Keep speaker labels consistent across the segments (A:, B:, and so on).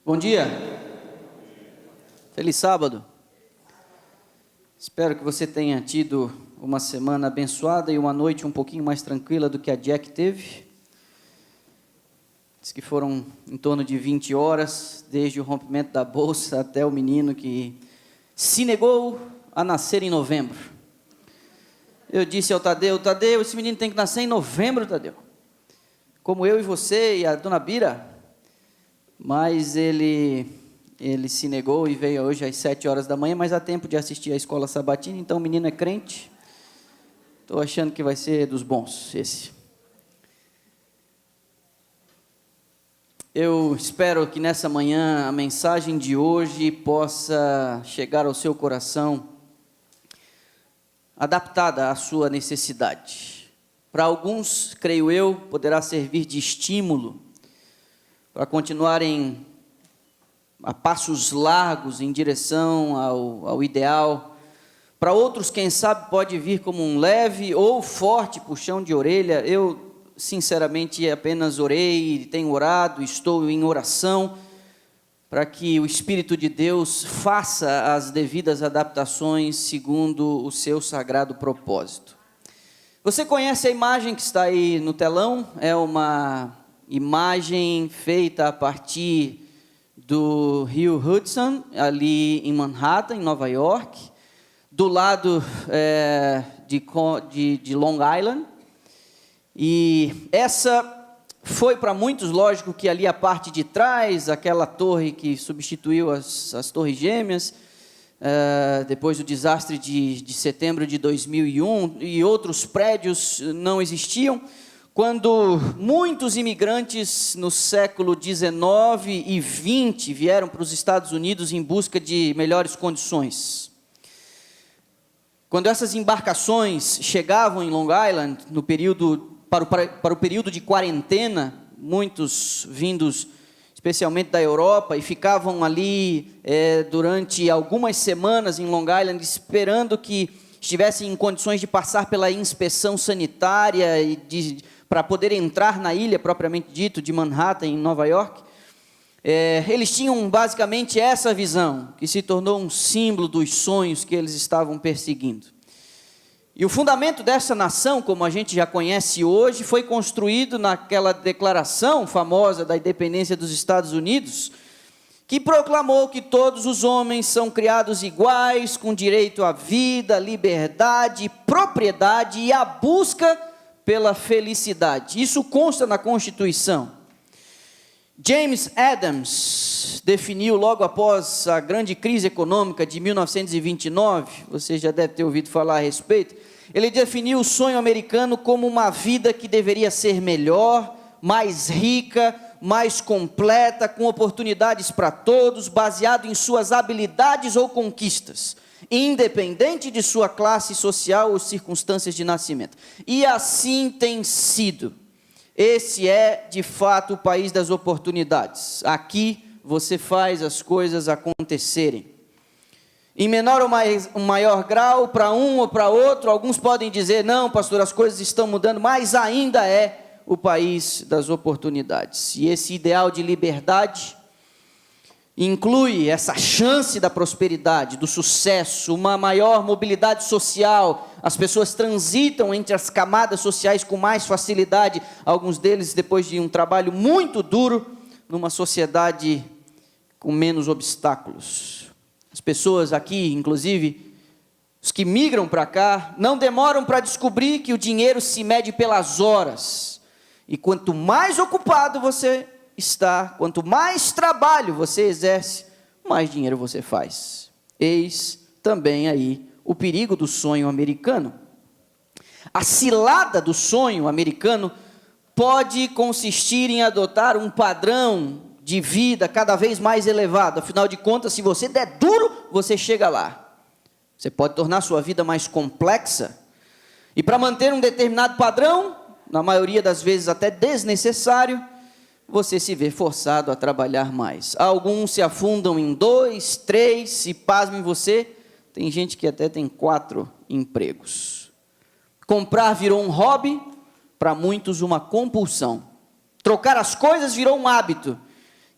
A: Bom dia, feliz sábado. Espero que você tenha tido uma semana abençoada e uma noite um pouquinho mais tranquila do que a Jack teve. Diz que foram em torno de 20 horas, desde o rompimento da bolsa até o menino que se negou a nascer em novembro. Eu disse ao Tadeu, esse menino tem que nascer em novembro, Tadeu. Como eu e você e a dona Bira. Mas ele se negou e veio hoje às 7 horas da manhã, mas há tempo de assistir à escola sabatina, então o menino é crente. Estou achando que vai ser dos bons, esse. Eu espero que nessa manhã a mensagem de hoje possa chegar ao seu coração adaptada à sua necessidade. Para alguns, creio eu, poderá servir de estímulo para continuarem a passos largos em direção ao ideal. Para outros, quem sabe, pode vir como um leve ou forte puxão de orelha. Eu, sinceramente, apenas orei, tenho orado, estou em oração, para que o Espírito de Deus faça as devidas adaptações segundo o seu sagrado propósito. Você conhece a imagem que está aí no telão? É uma imagem feita a partir do rio Hudson, ali em Manhattan, em Nova York, do lado de Long Island. E essa foi para muitos, lógico, que ali a parte de trás, aquela torre que substituiu as torres gêmeas, depois do desastre de setembro de 2001, e outros prédios não existiam. Quando muitos imigrantes no século XIX e XX vieram para os Estados Unidos em busca de melhores condições. Quando essas embarcações chegavam em Long Island, no período, para o período de quarentena, muitos vindos especialmente da Europa, e ficavam ali durante algumas semanas em Long Island, esperando que estivessem em condições de passar pela inspeção sanitária e para poder entrar na ilha, propriamente dito, de Manhattan, em Nova York. Eles tinham basicamente essa visão, que se tornou um símbolo dos sonhos que eles estavam perseguindo. E o fundamento dessa nação, como a gente já conhece hoje, foi construído naquela declaração famosa da independência dos Estados Unidos, que proclamou que todos os homens são criados iguais, com direito à vida, liberdade, propriedade e a busca pela felicidade. Isso consta na Constituição. James Adams definiu logo após a grande crise econômica de 1929, você já deve ter ouvido falar a respeito, ele definiu o sonho americano como uma vida que deveria ser melhor, mais rica, mais completa, com oportunidades para todos, baseado em suas habilidades ou conquistas, independente de sua classe social ou circunstâncias de nascimento. E assim tem sido. Esse é, de fato, o país das oportunidades. Aqui você faz as coisas acontecerem. Em menor ou maior grau, para um ou para outro, alguns podem dizer, não, pastor, as coisas estão mudando, mas ainda é o país das oportunidades. E esse ideal de liberdade inclui essa chance da prosperidade, do sucesso, uma maior mobilidade social. As pessoas transitam entre as camadas sociais com mais facilidade, alguns deles depois de um trabalho muito duro, numa sociedade com menos obstáculos. As pessoas aqui, inclusive, os que migram para cá, não demoram para descobrir que o dinheiro se mede pelas horas. E quanto mais ocupado você está, quanto mais trabalho você exerce, mais dinheiro você faz. Eis também aí o perigo do sonho americano. A cilada do sonho americano pode consistir em adotar um padrão de vida cada vez mais elevado. Afinal de contas, se você der duro, você chega lá. Você pode tornar sua vida mais complexa. E para manter um determinado padrão, na maioria das vezes até desnecessário, você se vê forçado a trabalhar mais. Alguns se afundam em 2, 3, e pasmem você, tem gente que até tem 4 empregos. Comprar virou um hobby, para muitos uma compulsão. Trocar as coisas virou um hábito.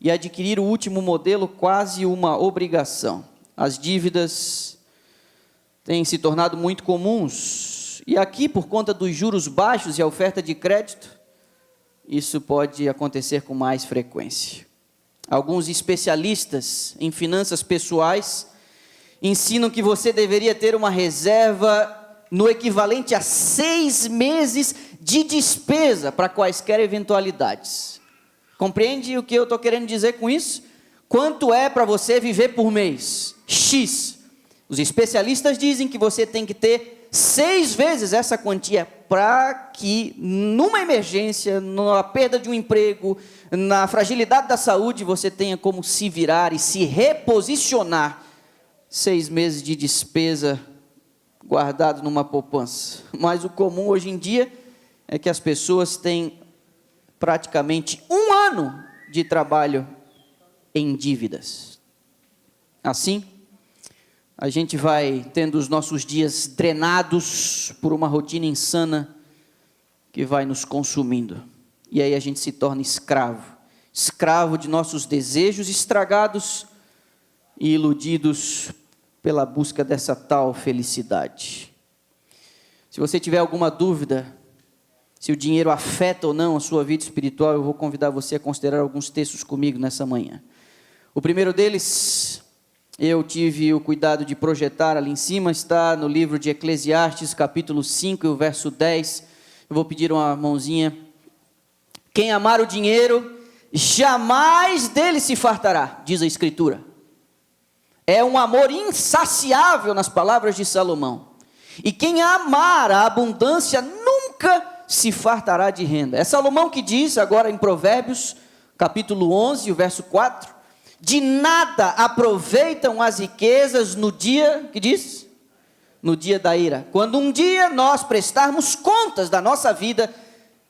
A: e adquirir o último modelo quase uma obrigação. As dívidas têm se tornado muito comuns, e aqui, por conta dos juros baixos e a oferta de crédito, isso pode acontecer com mais frequência. Alguns especialistas em finanças pessoais ensinam que você deveria ter uma reserva no equivalente a 6 meses de despesa para quaisquer eventualidades. Compreende o que eu estou querendo dizer com isso? Quanto é para você viver por mês? X. Os especialistas dizem que você tem que ter 6 vezes essa quantia para que, numa emergência, na perda de um emprego, na fragilidade da saúde, você tenha como se virar e se reposicionar. 6 meses de despesa guardado numa poupança. Mas o comum hoje em dia é que as pessoas têm praticamente 1 ano de trabalho em dívidas. Assim, a gente vai tendo os nossos dias drenados por uma rotina insana que vai nos consumindo. E aí a gente se torna escravo de nossos desejos estragados e iludidos pela busca dessa tal felicidade. Se você tiver alguma dúvida se o dinheiro afeta ou não a sua vida espiritual, eu vou convidar você a considerar alguns textos comigo nessa manhã. O primeiro deles, eu tive o cuidado de projetar ali em cima, está no livro de Eclesiastes, capítulo 5, e o verso 10. Eu vou pedir uma mãozinha. Quem amar o dinheiro, jamais dele se fartará, diz a Escritura. É um amor insaciável nas palavras de Salomão. E quem amar a abundância nunca se fartará de renda. É Salomão que diz agora em Provérbios, capítulo 11, o verso 4. De nada aproveitam as riquezas no dia, que diz? No dia da ira. Quando um dia nós prestarmos contas da nossa vida,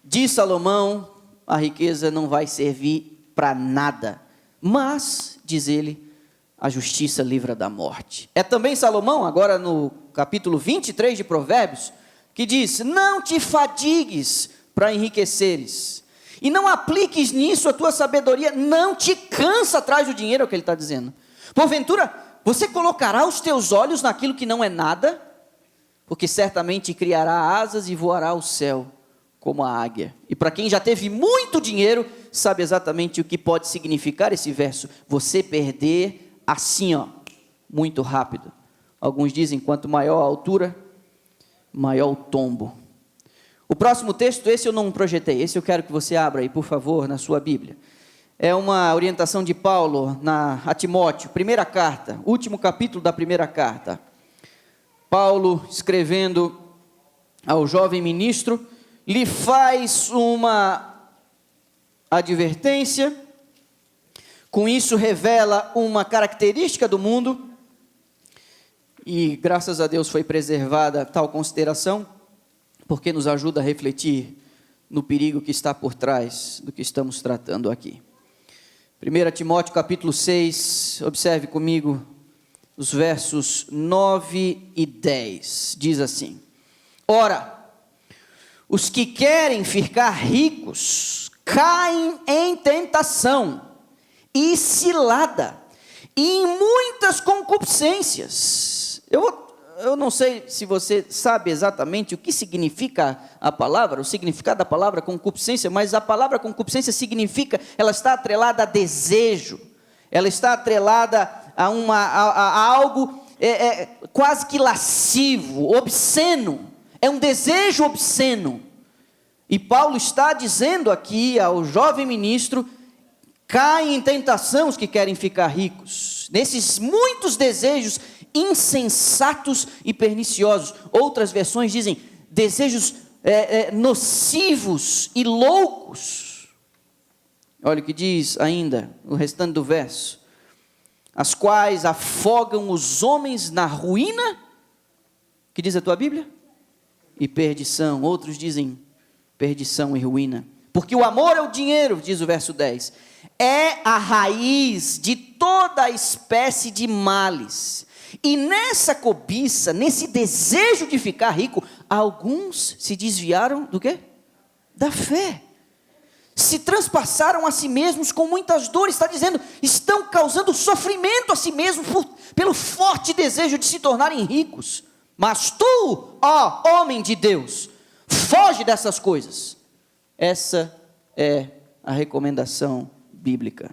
A: diz Salomão, a riqueza não vai servir para nada. Mas, diz ele, a justiça livra da morte. É também Salomão, agora no capítulo 23 de Provérbios, que diz, não te fatigues para enriqueceres, e não apliques nisso a tua sabedoria, não te cansa atrás do dinheiro, é o que ele está dizendo. Porventura, você colocará os teus olhos naquilo que não é nada, porque certamente criará asas e voará ao céu, como a águia. E para quem já teve muito dinheiro, sabe exatamente o que pode significar esse verso, você perder assim, muito rápido. Alguns dizem, quanto maior a altura, maior o tombo. O próximo texto, esse eu não projetei, esse eu quero que você abra aí, por favor, na sua Bíblia. É uma orientação de Paulo a Timóteo, primeira carta, último capítulo da primeira carta. Paulo, escrevendo ao jovem ministro, lhe faz uma advertência, com isso revela uma característica do mundo, e graças a Deus foi preservada tal consideração, porque nos ajuda a refletir no perigo que está por trás do que estamos tratando aqui. 1 Timóteo capítulo 6, observe comigo os versos 9 e 10, diz assim: Ora, os que querem ficar ricos caem em tentação e cilada, e em muitas concupiscências. Eu não sei se você sabe exatamente o que significa a palavra, o significado da palavra concupiscência, mas a palavra concupiscência significa, ela está atrelada a desejo, ela está atrelada a algo quase que lascivo, obsceno, é um desejo obsceno. E Paulo está dizendo aqui ao jovem ministro, caem em tentação os que querem ficar ricos, nesses muitos desejos insensatos e perniciosos. Outras versões dizem desejos nocivos e loucos. Olha o que diz ainda o restante do verso: as quais afogam os homens na ruína, que diz a tua Bíblia? E perdição. Outros dizem perdição e ruína. Porque o amor ao dinheiro, diz o verso 10, é a raiz de toda espécie de males. E nessa cobiça, nesse desejo de ficar rico, alguns se desviaram do quê? Da fé. se transpassaram a si mesmos com muitas dores, está dizendo, estão causando sofrimento a si mesmos pelo forte desejo de se tornarem ricos. Mas tu, ó homem de Deus, foge dessas coisas. Essa é a recomendação bíblica.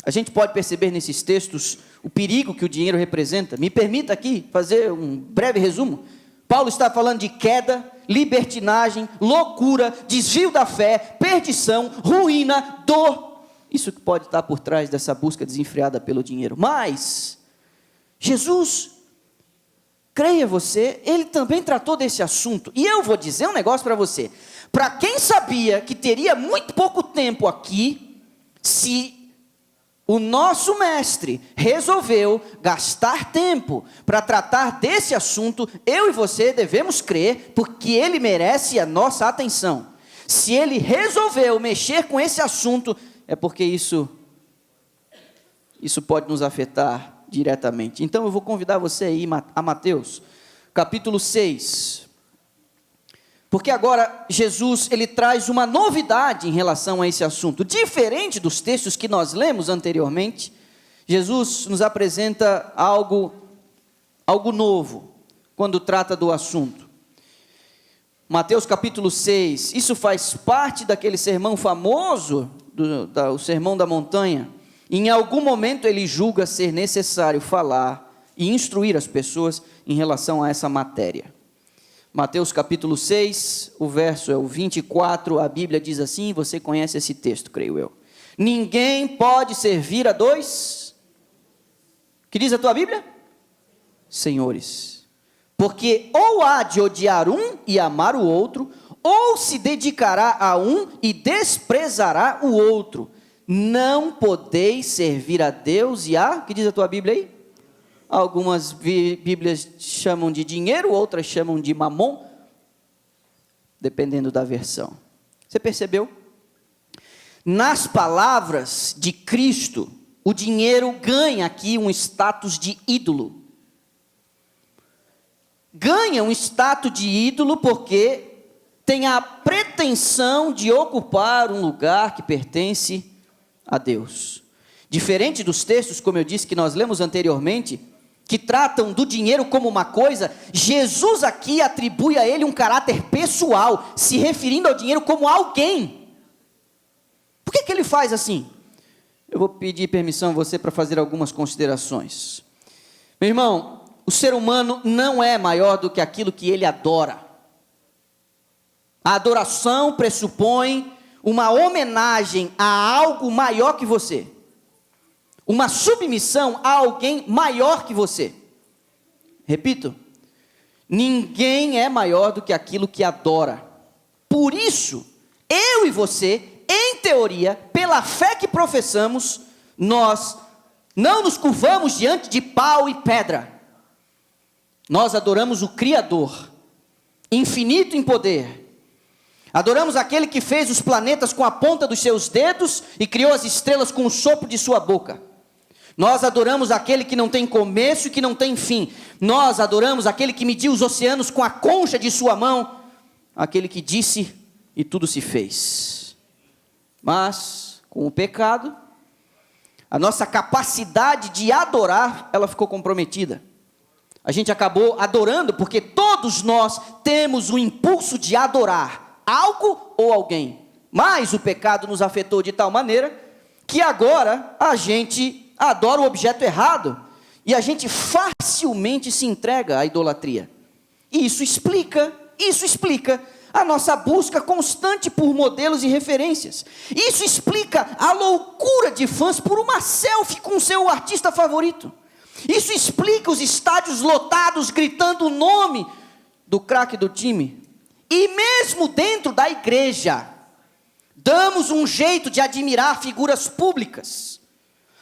A: A gente pode perceber nesses textos o perigo que o dinheiro representa. Me permita aqui fazer um breve resumo. Paulo está falando de queda, libertinagem, loucura, desvio da fé, perdição, ruína, dor. Isso que pode estar por trás dessa busca desenfreada pelo dinheiro. Mas Jesus, creia você, ele também tratou desse assunto. E eu vou dizer um negócio para você. Para quem sabia que teria muito pouco tempo aqui, se o nosso mestre resolveu gastar tempo para tratar desse assunto, eu e você devemos crer, porque ele merece a nossa atenção. Se ele resolveu mexer com esse assunto, é porque isso pode nos afetar diretamente. Então eu vou convidar você a ir a Mateus, capítulo 6. Porque agora Jesus, ele traz uma novidade em relação a esse assunto. Diferente dos textos que nós lemos anteriormente, Jesus nos apresenta algo novo, quando trata do assunto. Mateus capítulo 6, isso faz parte daquele sermão famoso, o Sermão da Montanha. Em algum momento ele julga ser necessário falar e instruir as pessoas em relação a essa matéria. Mateus capítulo 6, o verso é o 24, a Bíblia diz assim, você conhece esse texto, creio eu. Ninguém pode servir a dois, que diz a tua Bíblia? Senhores. Porque ou há de odiar um e amar o outro, ou se dedicará a um e desprezará o outro. Não podeis servir a Deus e a, que diz a tua Bíblia aí? Algumas Bíblias chamam de dinheiro, outras chamam de mamon, dependendo da versão. Você percebeu? Nas palavras de Cristo, o dinheiro ganha aqui um status de ídolo. Ganha um status de ídolo porque tem a pretensão de ocupar um lugar que pertence a Deus. Diferente dos textos, como eu disse, que nós lemos anteriormente, que tratam do dinheiro como uma coisa, Jesus aqui atribui a ele um caráter pessoal, se referindo ao dinheiro como alguém. Por que ele faz assim? Eu vou pedir permissão a você para fazer algumas considerações. Meu irmão, o ser humano não é maior do que aquilo que ele adora. A adoração pressupõe uma homenagem a algo maior que você. Uma submissão a alguém maior que você. Repito, ninguém é maior do que aquilo que adora. Por isso, eu e você, em teoria, pela fé que professamos, nós não nos curvamos diante de pau e pedra. Nós adoramos o Criador, infinito em poder. Adoramos aquele que fez os planetas com a ponta dos seus dedos e criou as estrelas com o sopro de sua boca. Nós adoramos aquele que não tem começo e que não tem fim. Nós adoramos aquele que mediu os oceanos com a concha de sua mão. Aquele que disse e tudo se fez. Mas, com o pecado, a nossa capacidade de adorar, ela ficou comprometida. A gente acabou adorando porque todos nós temos o impulso de adorar algo ou alguém. Mas o pecado nos afetou de tal maneira que agora a gente adora o objeto errado, e a gente facilmente se entrega à idolatria. E isso explica a nossa busca constante por modelos e referências. Isso explica a loucura de fãs por uma selfie com seu artista favorito. Isso explica os estádios lotados gritando o nome do craque do time. E mesmo dentro da igreja, damos um jeito de admirar figuras públicas.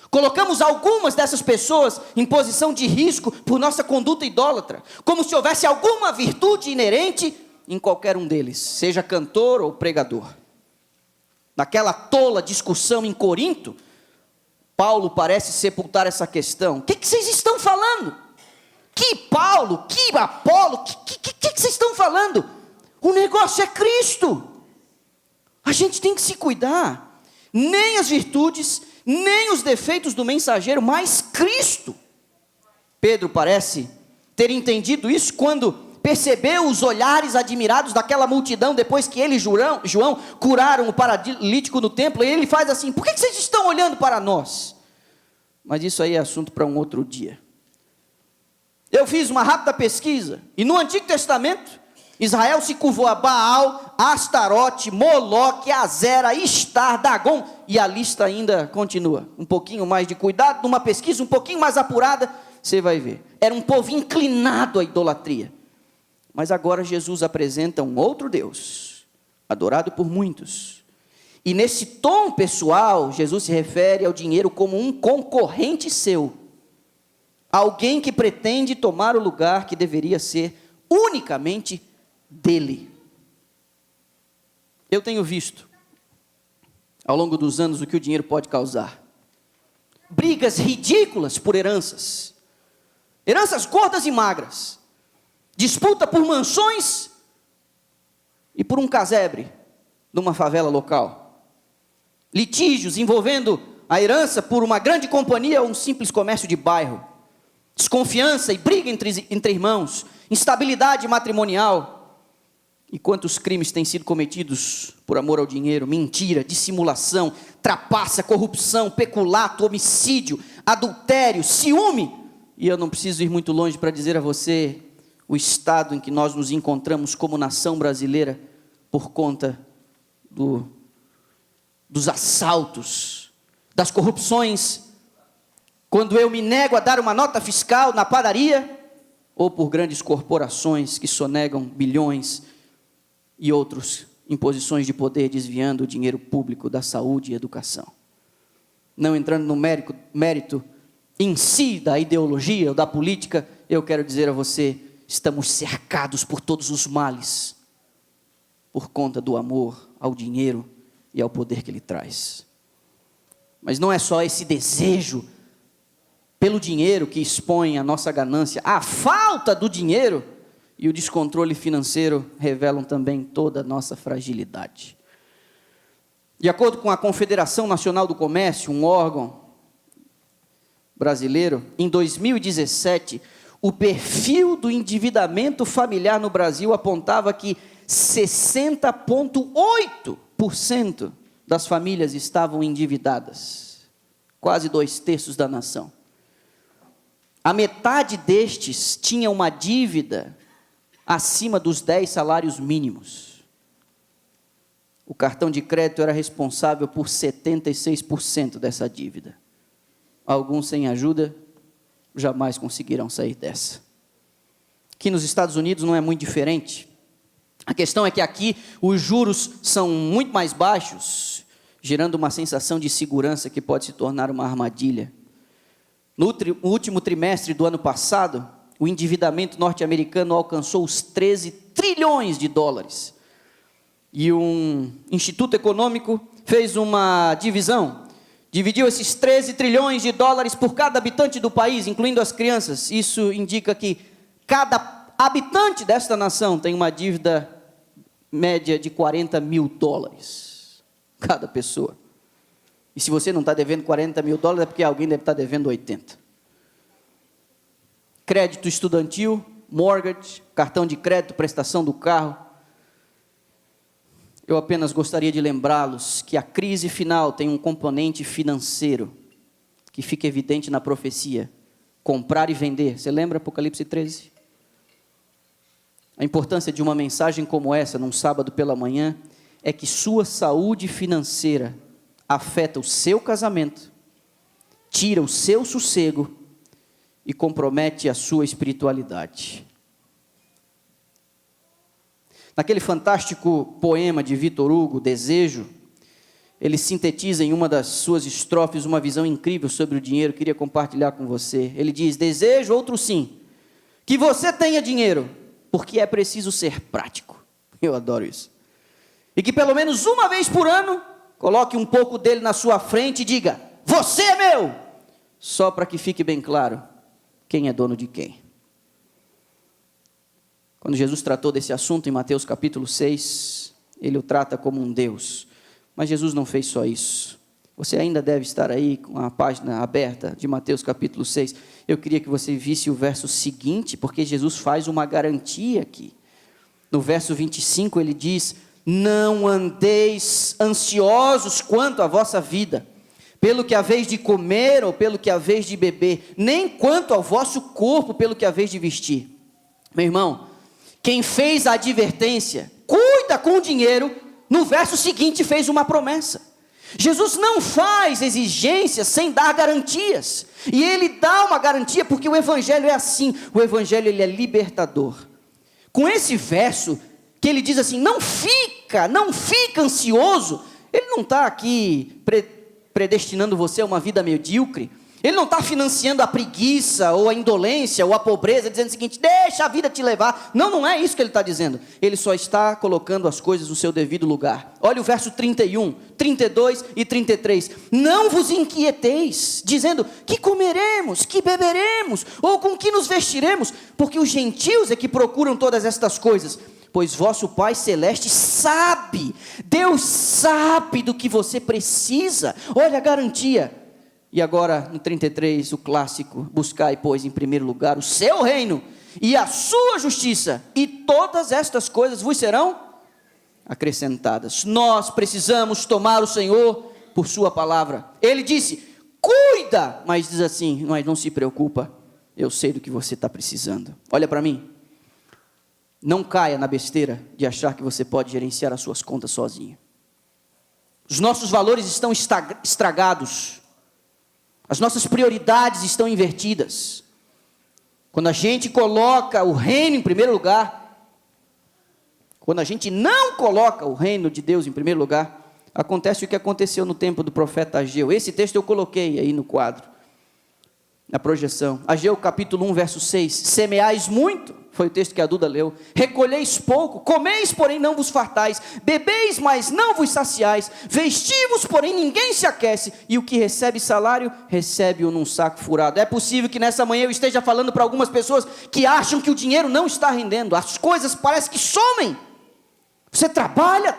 A: Colocamos algumas dessas pessoas em posição de risco por nossa conduta idólatra, como se houvesse alguma virtude inerente em qualquer um deles, seja cantor ou pregador. Naquela tola discussão em Corinto, Paulo parece sepultar essa questão. O que vocês estão falando? Que Paulo, que Apolo, que vocês estão falando? O negócio é Cristo. A gente tem que se cuidar. Nem as virtudes, nem os defeitos do mensageiro, mas Cristo. Pedro parece ter entendido isso quando percebeu os olhares admirados daquela multidão, depois que ele e João curaram o paralítico no templo, e ele faz assim: por que vocês estão olhando para nós? Mas isso aí é assunto para um outro dia. Eu fiz uma rápida pesquisa, e no Antigo Testamento, Israel se curvou a Baal, Astarote, Moloque, Azera, Istar, Dagon, e a lista ainda continua. Um pouquinho mais de cuidado, numa pesquisa um pouquinho mais apurada, você vai ver. Era um povo inclinado à idolatria. Mas agora Jesus apresenta um outro Deus, adorado por muitos. E nesse tom pessoal, Jesus se refere ao dinheiro como um concorrente seu. Alguém que pretende tomar o lugar que deveria ser unicamente dele. Eu tenho visto, ao longo dos anos, o que o dinheiro pode causar. Brigas ridículas por heranças. Heranças gordas e magras. Disputa por mansões e por um casebre numa favela local. Litígios envolvendo a herança por uma grande companhia ou um simples comércio de bairro. Desconfiança e briga entre irmãos. Instabilidade matrimonial. E quantos crimes têm sido cometidos por amor ao dinheiro? Mentira, dissimulação, trapaça, corrupção, peculato, homicídio, adultério, ciúme. E eu não preciso ir muito longe para dizer a você o estado em que nós nos encontramos como nação brasileira por conta dos assaltos, das corrupções, quando eu me nego a dar uma nota fiscal na padaria, ou por grandes corporações que sonegam bilhões e outros em posições de poder desviando o dinheiro público da saúde e educação. Não entrando no mérito em si da ideologia ou da política, eu quero dizer a você, estamos cercados por todos os males, por conta do amor ao dinheiro e ao poder que ele traz. Mas não é só esse desejo pelo dinheiro que expõe a nossa ganância, a falta do dinheiro e o descontrole financeiro revelam também toda a nossa fragilidade. De acordo com a Confederação Nacional do Comércio, um órgão brasileiro, em 2017, o perfil do endividamento familiar no Brasil apontava que 60,8% das famílias estavam endividadas, quase 2/3 da nação. A metade destes tinha uma dívida acima dos 10 salários mínimos. O cartão de crédito era responsável por 76% dessa dívida. Alguns sem ajuda jamais conseguirão sair dessa. Aqui nos Estados Unidos não é muito diferente. A questão é que aqui os juros são muito mais baixos, gerando uma sensação de segurança que pode se tornar uma armadilha. No último trimestre do ano passado, o endividamento norte-americano alcançou os 13 trilhões de dólares. E um instituto econômico fez uma divisão, dividiu esses 13 trilhões de dólares por cada habitante do país, incluindo as crianças. Isso indica que cada habitante desta nação tem uma dívida média de 40 mil dólares, cada pessoa. E se você não está devendo 40 mil dólares, é porque alguém deve estar devendo 80. Crédito estudantil, mortgage, cartão de crédito, prestação do carro. Eu apenas gostaria de lembrá-los que a crise final tem um componente financeiro, que fica evidente na profecia. Comprar e vender. Você lembra Apocalipse 13? A importância de uma mensagem como essa, num sábado pela manhã, é que sua saúde financeira afeta o seu casamento, tira o seu sossego e compromete a sua espiritualidade. Naquele fantástico poema de Victor Hugo, Desejo, ele sintetiza em uma das suas estrofes uma visão incrível sobre o dinheiro, eu queria compartilhar com você. Ele diz: desejo, outro sim, que você tenha dinheiro, porque é preciso ser prático. Eu adoro isso. E que pelo menos uma vez por ano, coloque um pouco dele na sua frente e diga: você é meu! Só para que fique bem claro quem é dono de quem. Quando Jesus tratou desse assunto em Mateus capítulo 6, ele o trata como um Deus. Mas Jesus não fez só isso. Você ainda deve estar aí com a página aberta de Mateus capítulo 6. Eu queria que você visse o verso seguinte, porque Jesus faz uma garantia aqui. No verso 25 ele diz: não andeis ansiosos quanto à vossa vida, pelo que haveis de comer ou pelo que haveis de beber, nem quanto ao vosso corpo pelo que haveis de vestir. Meu irmão, quem fez a advertência, cuida com o dinheiro, no verso seguinte fez uma promessa. Jesus não faz exigências sem dar garantias, e ele dá uma garantia porque o evangelho é assim, o evangelho ele é libertador. Com esse verso, que ele diz assim, não fica ansioso, ele não está aqui predestinando você a uma vida medíocre, ele não está financiando a preguiça, ou a indolência, ou a pobreza, dizendo o seguinte, deixa a vida te levar. Não é isso que ele está dizendo. Ele só está colocando as coisas no seu devido lugar. Olha o verso 31, 32 e 33. Não vos inquieteis, dizendo, que comeremos, que beberemos, ou com que nos vestiremos, porque os gentios é que procuram todas estas coisas. Pois vosso Pai Celeste sabe, Deus sabe do que você precisa. Olha a garantia. E agora, no 33, o clássico, buscai, pois, em primeiro lugar o seu reino e a sua justiça, e todas estas coisas vos serão acrescentadas. Nós precisamos tomar o Senhor por sua palavra. Ele disse, cuida, mas diz assim, mas não se preocupa, eu sei do que você está precisando. Olha para mim, não caia na besteira de achar que você pode gerenciar as suas contas sozinho. Os nossos valores estão estragados. As nossas prioridades estão invertidas. Quando a gente coloca o reino em primeiro lugar, quando a gente não coloca o reino de Deus em primeiro lugar, acontece o que aconteceu no tempo do profeta Ageu. Esse texto eu coloquei aí no quadro, na projeção. Ageu capítulo 1, verso 6. Semeais muito, foi o texto que a Duda leu. Recolheis pouco, comeis, porém não vos fartais. Bebeis, mas não vos saciais. Vestivos, porém ninguém se aquece. E o que recebe salário, recebe-o num saco furado. É possível que nessa manhã eu esteja falando para algumas pessoas que acham que o dinheiro não está rendendo. As coisas parecem que somem. Você trabalha,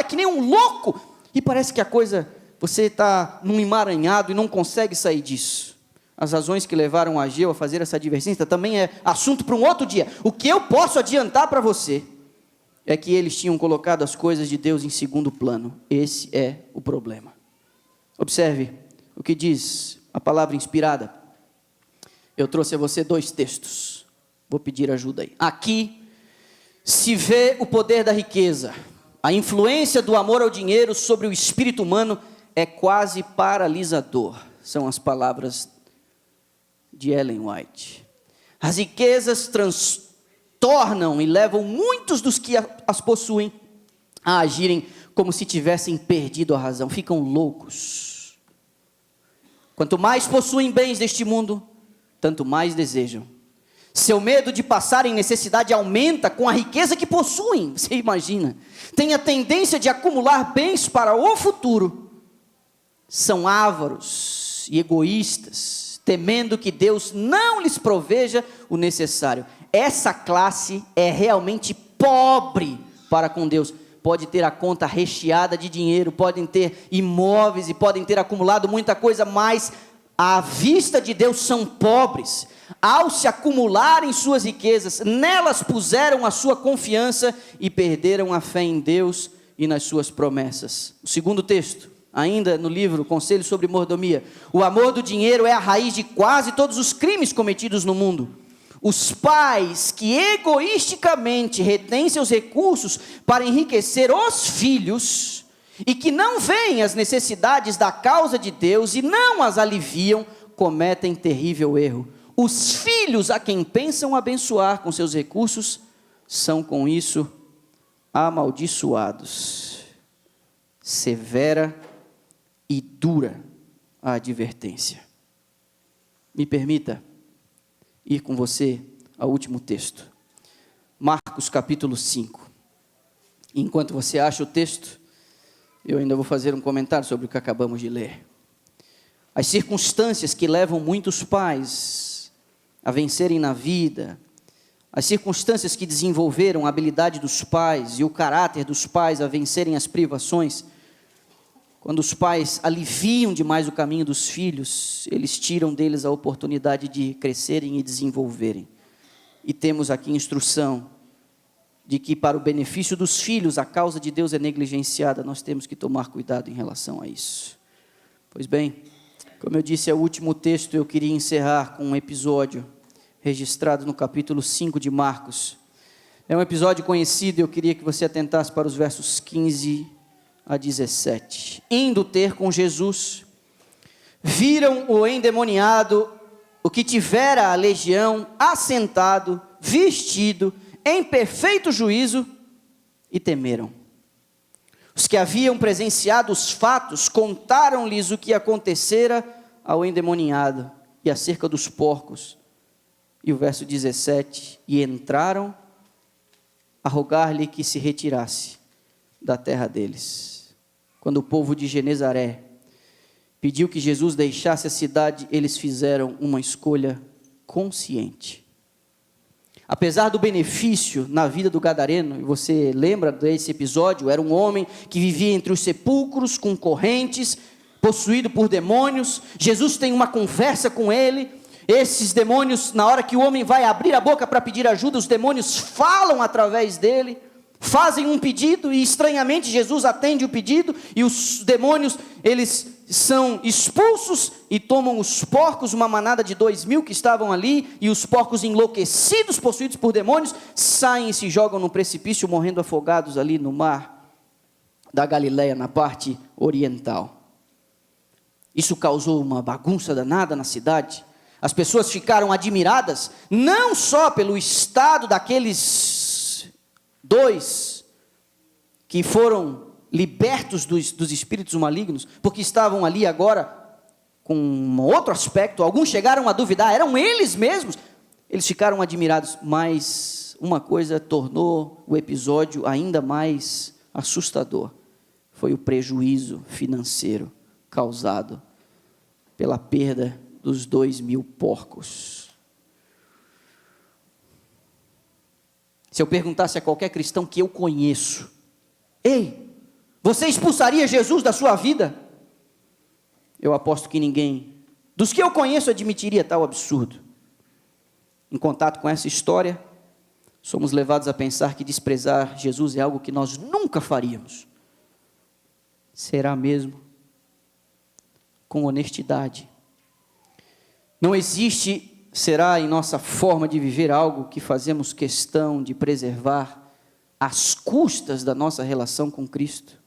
A: que nem um louco. E parece que a coisa, você está num emaranhado e não consegue sair disso. As razões que levaram Ageu a fazer essa advertência também é assunto para um outro dia. O que eu posso adiantar para você é que eles tinham colocado as coisas de Deus em segundo plano. Esse é o problema. Observe o que diz a palavra inspirada. Eu trouxe a você 2 textos. Vou pedir ajuda aí. Aqui se vê o poder da riqueza. A influência do amor ao dinheiro sobre o espírito humano é quase paralisador. São as palavras de Ellen White. As riquezas transtornam e levam muitos dos que as possuem a agirem como se tivessem perdido a razão, ficam loucos. Quanto mais possuem bens deste mundo, tanto mais desejam. Seu medo de passarem necessidade aumenta com a riqueza que possuem, você imagina. Tem a tendência de acumular bens para o futuro. São ávaros e egoístas, temendo que Deus não lhes proveja o necessário. Essa classe é realmente pobre para com Deus. Pode ter a conta recheada de dinheiro, podem ter imóveis e podem ter acumulado muita coisa, mas à vista de Deus são pobres. Ao se acumularem suas riquezas, nelas puseram a sua confiança e perderam a fé em Deus e nas suas promessas. O segundo texto, ainda no livro Conselhos sobre Mordomia. O amor do dinheiro é a raiz de quase todos os crimes cometidos no mundo. Os pais que egoisticamente retêm seus recursos para enriquecer os filhos e que não veem as necessidades da causa de Deus e não as aliviam, cometem terrível erro. Os filhos a quem pensam abençoar com seus recursos são com isso amaldiçoados. Severa e dura a advertência. Me permita ir com você ao último texto. Marcos capítulo 5. Enquanto você acha o texto, eu ainda vou fazer um comentário sobre o que acabamos de ler. As circunstâncias que levam muitos pais a vencerem na vida, as circunstâncias que desenvolveram a habilidade dos pais e o caráter dos pais a vencerem as privações, Quando os pais aliviam demais o caminho dos filhos, eles tiram deles a oportunidade de crescerem e desenvolverem. E temos aqui instrução de que para o benefício dos filhos, a causa de Deus é negligenciada, nós temos que tomar cuidado em relação a isso. Pois bem, como eu disse, é o último texto, eu queria encerrar com um episódio registrado no capítulo 5 de Marcos. É um episódio conhecido, eu queria que você atentasse para os versos 15 a 17. Indo ter com Jesus, viram o endemoniado, o que tivera a legião, assentado, vestido, em perfeito juízo, e temeram. Os que haviam presenciado os fatos, contaram-lhes o que acontecera ao endemoniado, e acerca dos porcos. E o verso 17, e entraram a rogar-lhe que se retirasse da terra deles. Quando o povo de Genezaré pediu que Jesus deixasse a cidade, eles fizeram uma escolha consciente. Apesar do benefício na vida do gadareno, e você lembra desse episódio, era um homem que vivia entre os sepulcros, com correntes, possuído por demônios. Jesus tem uma conversa com ele. Esses demônios, na hora que o homem vai abrir a boca para pedir ajuda, os demônios falam através dele, fazem um pedido, e estranhamente Jesus atende o pedido, e os demônios, eles são expulsos, e tomam os porcos, uma manada de 2.000 que estavam ali, e os porcos enlouquecidos, possuídos por demônios, saem e se jogam no precipício, morrendo afogados ali no mar da Galileia, na parte oriental. Isso causou uma bagunça danada na cidade. As pessoas ficaram admiradas, não só pelo estado daqueles 2 que foram libertos dos espíritos malignos, porque estavam ali agora com um outro aspecto. Alguns chegaram a duvidar, eram eles mesmos. Eles ficaram admirados, mas uma coisa tornou o episódio ainda mais assustador. Foi o prejuízo financeiro causado pela perda dos 2.000 porcos. Se eu perguntasse a qualquer cristão que eu conheço, ei, você expulsaria Jesus da sua vida? Eu aposto que ninguém dos que eu conheço admitiria tal absurdo. Em contato com essa história, somos levados a pensar que desprezar Jesus é algo que nós nunca faríamos. Será mesmo? Com honestidade. Não existe, será em nossa forma de viver algo que fazemos questão de preservar às custas da nossa relação com Cristo?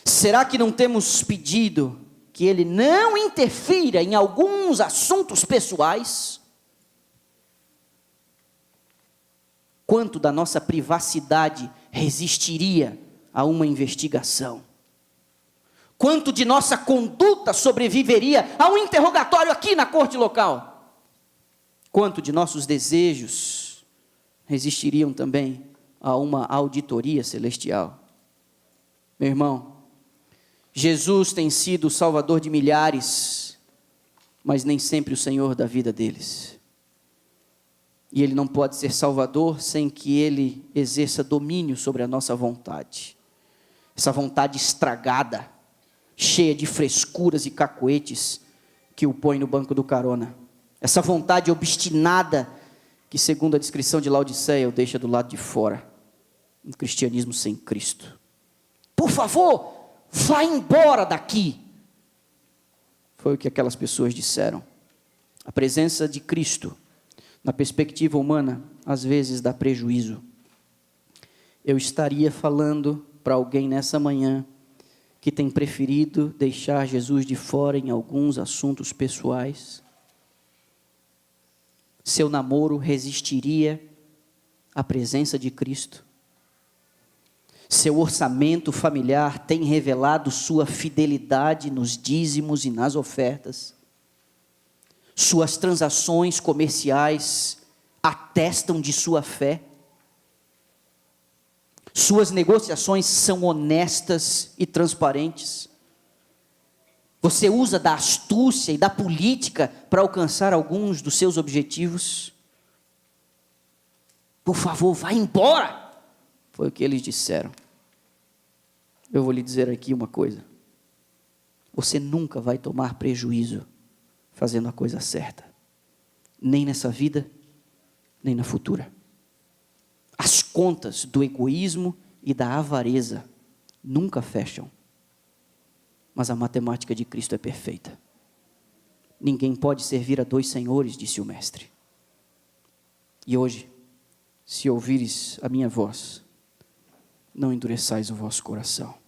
A: Será que não temos pedido que Ele não interfira em alguns assuntos pessoais? Quanto da nossa privacidade resistiria a uma investigação? Quanto de nossa conduta sobreviveria a um interrogatório aqui na corte local? Quanto de nossos desejos resistiriam também a uma auditoria celestial? Meu irmão, Jesus tem sido o salvador de milhares, mas nem sempre o Senhor da vida deles. E Ele não pode ser salvador sem que Ele exerça domínio sobre a nossa vontade. Essa vontade estragada, cheia de frescuras e cacoetes, que o põe no banco do carona. Essa vontade obstinada, que segundo a descrição de Laodiceia, o deixa do lado de fora. Um cristianismo sem Cristo. Por favor, vá embora daqui. Foi o que aquelas pessoas disseram. A presença de Cristo, na perspectiva humana, às vezes dá prejuízo. Eu estaria falando para alguém nessa manhã que tem preferido deixar Jesus de fora em alguns assuntos pessoais. Seu namoro resistiria à presença de Cristo? Seu orçamento familiar tem revelado sua fidelidade nos dízimos e nas ofertas? Suas transações comerciais atestam de sua fé? Suas negociações são honestas e transparentes? Você usa da astúcia e da política para alcançar alguns dos seus objetivos? Por favor, vá embora. Foi o que eles disseram. Eu vou lhe dizer aqui uma coisa. você nunca vai tomar prejuízo fazendo a coisa certa. Nem nessa vida, nem na futura. As contas do egoísmo e da avareza nunca fecham. Mas a matemática de Cristo é perfeita. Ninguém pode servir a 2 senhores, disse o Mestre. E hoje, se ouvires a minha voz, não endureçais o vosso coração.